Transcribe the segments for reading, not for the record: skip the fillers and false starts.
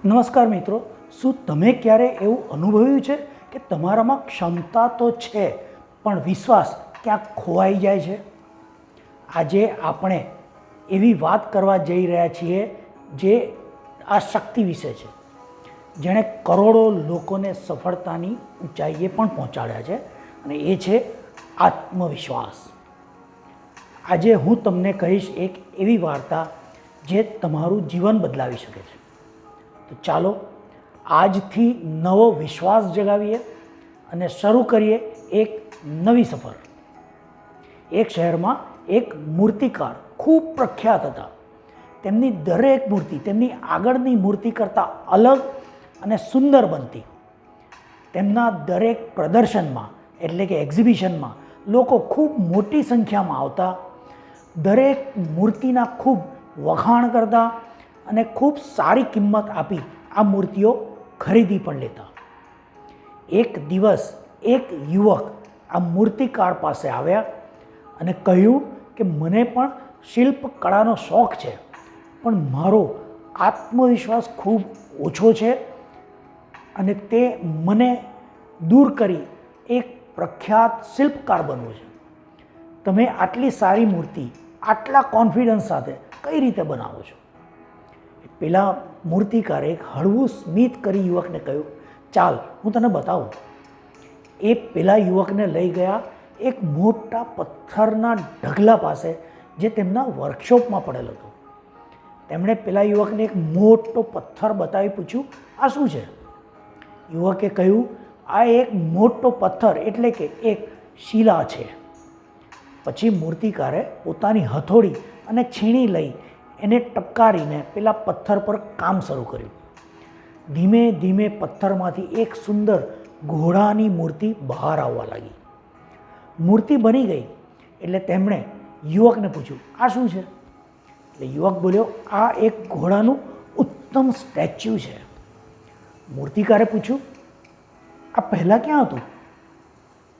નમસ્કાર મિત્રો, શું તમે ક્યારે એવું અનુભવ્યું છે કે તમારામાં ક્ષમતા તો છે પણ વિશ્વાસ ક્યાંક ખોવાઈ જાય છે? આજે આપણે એવી વાત કરવા જઈ રહ્યા છીએ જે આ શક્તિ વિશે છે, જેણે કરોડો લોકોને સફળતાની ઊંચાઈએ પણ પહોંચાડ્યા છે, અને એ છે આત્મવિશ્વાસ. આજે હું તમને કહીશ એક એવી વાર્તા જે તમારું જીવન બદલાવી શકે છે. તો ચાલો આજથી નવો વિશ્વાસ જગાવીએ અને શરૂ કરીએ એક નવી સફર. એક શહેરમાં એક મૂર્તિકાર ખૂબ પ્રખ્યાત હતા. તેમની દરેક મૂર્તિ તેમની આગળની મૂર્તિ કરતાં અલગ અને સુંદર બનતી. તેમના દરેક પ્રદર્શનમાં એટલે કે એક્ઝિબિશનમાં લોકો ખૂબ મોટી સંખ્યામાં આવતા, દરેક મૂર્તિના ખૂબ વખાણ કરતા અને ખૂબ સારી કિંમત આપી આ મૂર્તિઓ ખરીદી પણ લેતા. એક દિવસ એક યુવક આ મૂર્તિકાર પાસે આવ્યા અને કહ્યું કે મને પણ શિલ્પકળાનો શોખ છે, પણ મારો આત્મવિશ્વાસ ખૂબ ઓછો છે અને તે મને દૂર કરી એક પ્રખ્યાત શિલ્પકાર બનવું છે. તમે આટલી સારી મૂર્તિ આટલા કોન્ફિડન્સ સાથે કઈ રીતે બનાવો છો? પેલા મૂર્તિકારે એક હળવું સ્મિત કરી યુવકને કહ્યું, ચાલ હું તને બતાવું. એ પેલા યુવકને લઈ ગયા એક મોટા પથ્થરના ઢગલા પાસે જે તેમના વર્કશોપમાં પડેલ હતો. તેમણે પેલા યુવકને એક મોટો પથ્થર બતાવી પૂછ્યું, આ શું છે? યુવકે કહ્યું, આ એક મોટો પથ્થર એટલે કે એક શિલા છે. પછી મૂર્તિકારે પોતાની હથોડી અને છીણી લઈ એને ટપકારીને પેલા પથ્થર પર કામ શરૂ કર્યું. ધીમે ધીમે પથ્થરમાંથી એક સુંદર ઘોડાની મૂર્તિ બહાર આવવા લાગી. મૂર્તિ બની ગઈ એટલે તેમણે યુવકને પૂછ્યું, આ શું છે? એટલે યુવક બોલ્યો, આ એક ઘોડાનું ઉત્તમ સ્ટેચ્યુ છે. મૂર્તિકારે પૂછ્યું, આ પહેલાં ક્યાં હતું?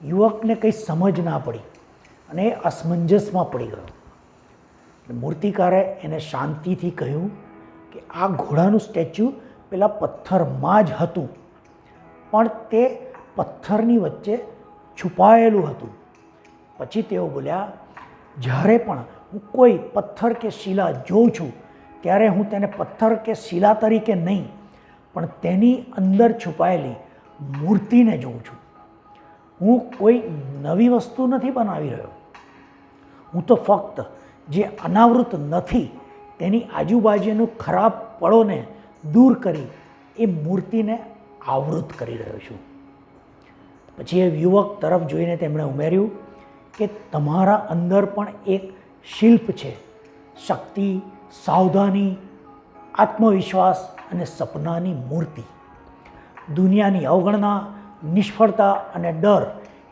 યુવકને કંઈ સમજ ના પડી અને એ અસમંજસમાં પડી ગયો. મૂર્તિકારે એને શાંતિથી કહ્યું કે આ ઘોડાનું સ્ટેચ્યુ પેલા પથ્થરમાં જ હતું, પણ તે પથ્થરની વચ્ચે છુપાયેલું હતું. પછી તેઓ બોલ્યા, જ્યારે પણ હું કોઈ પથ્થર કે શિલા જોઉં છું ત્યારે હું તેને પથ્થર કે શિલા તરીકે નહીં, પણ તેની અંદર છુપાયેલી મૂર્તિને જોઉં છું. હું કોઈ નવી વસ્તુ નથી બનાવી રહ્યો. હું તો ફક્ત જે અનાવૃત નથી તેની આજુબાજુનું ખરાબ પળોને દૂર કરી એ મૂર્તિને આવૃત કરી રહ્યો છું. પછી એ યુવક તરફ જોઈને તેમણે ઉમેર્યું કે તમારા અંદર પણ એક શિલ્પ છે, શક્તિ, સાવધાની, આત્મવિશ્વાસ અને સપનાની મૂર્તિ. દુનિયાની અવગણના, નિષ્ફળતા અને ડર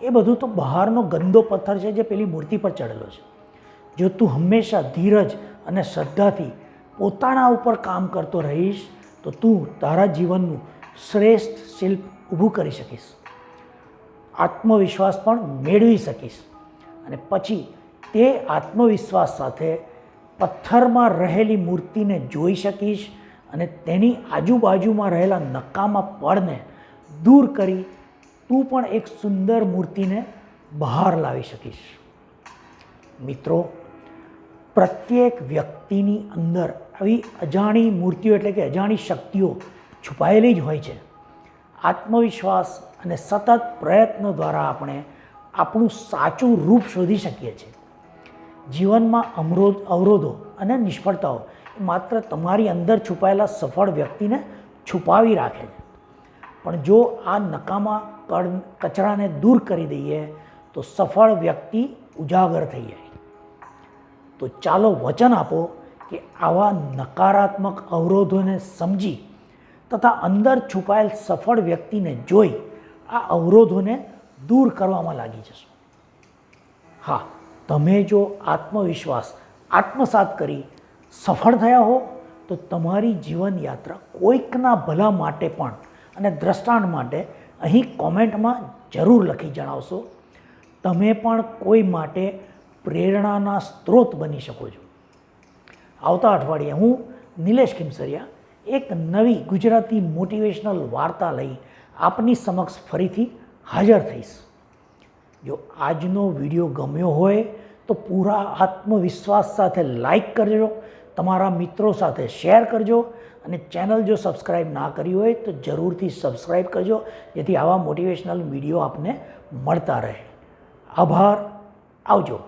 એ બધું તો બહારનો ગંદો પથ્થર છે જે પેલી મૂર્તિ પર ચડેલો છે. જો તું હંમેશા ધીરજ અને શ્રદ્ધાથી પોતાના ઉપર કામ કરતો રહીશ તો તું તારા જીવનનું શ્રેષ્ઠ શિલ્પ ઊભું કરી શકીશ, આત્મવિશ્વાસ પણ મેળવી શકીશ, અને પછી તે આત્મવિશ્વાસ સાથે પથ્થરમાં રહેલી મૂર્તિને જોઈ શકીશ અને તેની આજુબાજુમાં રહેલા નકામા પળને દૂર કરી તું પણ એક સુંદર મૂર્તિને બહાર લાવી શકીશ. મિત્રો, પ્રત્યેક વ્યક્તિની અંદર આવી અજાણી મૂર્તિઓ એટલે કે અજાણી શક્તિઓ છુપાયેલી જ હોય છે. આત્મવિશ્વાસ અને સતત પ્રયત્નો દ્વારા આપણે આપણું સાચું રૂપ શોધી શકીએ છીએ. જીવનમાં અવરોધો અને નિષ્ફળતાઓ માત્ર તમારી અંદર છુપાયેલા સફળ વ્યક્તિને છુપાવી રાખે છે, પણ જો આ નકામા કચરાને દૂર કરી દઈએ તો સફળ વ્યક્તિ ઉજાગર થઈ જાય. તો ચાલો વચન આપો કે આવા નકારાત્મક અવરોધોને સમજી તથા અંદર છુપાયેલ સફળ વ્યક્તિને જોઈ આ અવરોધોને દૂર કરવામાં લાગી જશો. હા, તમે જો આત્મવિશ્વાસ આત્મસાત કરી સફળ થયા હો તો તમારી જીવનયાત્રા કોઈકના ભલા માટે પણ અને દ્રષ્ટાંત માટે અહીં કોમેન્ટમાં જરૂર લખી જણાવશો. તમે પણ કોઈ માટે પ્રેરણાના સ્ત્રોત બની શકો છો. આવતા અઠવાડિયે હું નિલેશ ખીમસરિયા એક નવી ગુજરાતી મોટિવેશનલ વાર્તા લઈ આપની સમક્ષ ફરીથી હાજર થઈશ. જો આજનો વિડીયો ગમ્યો હોય તો પૂરા આત્મવિશ્વાસ સાથે લાઈક કરજો, તમારા મિત્રો સાથે શેર કરજો અને ચેનલ જો સબસ્ક્રાઈબ ના કરી હોય તો જરૂરથી સબસ્ક્રાઈબ કરજો, જેથી આવા મોટિવેશનલ વિડીયો આપને મળતા રહે. આભાર. આવજો.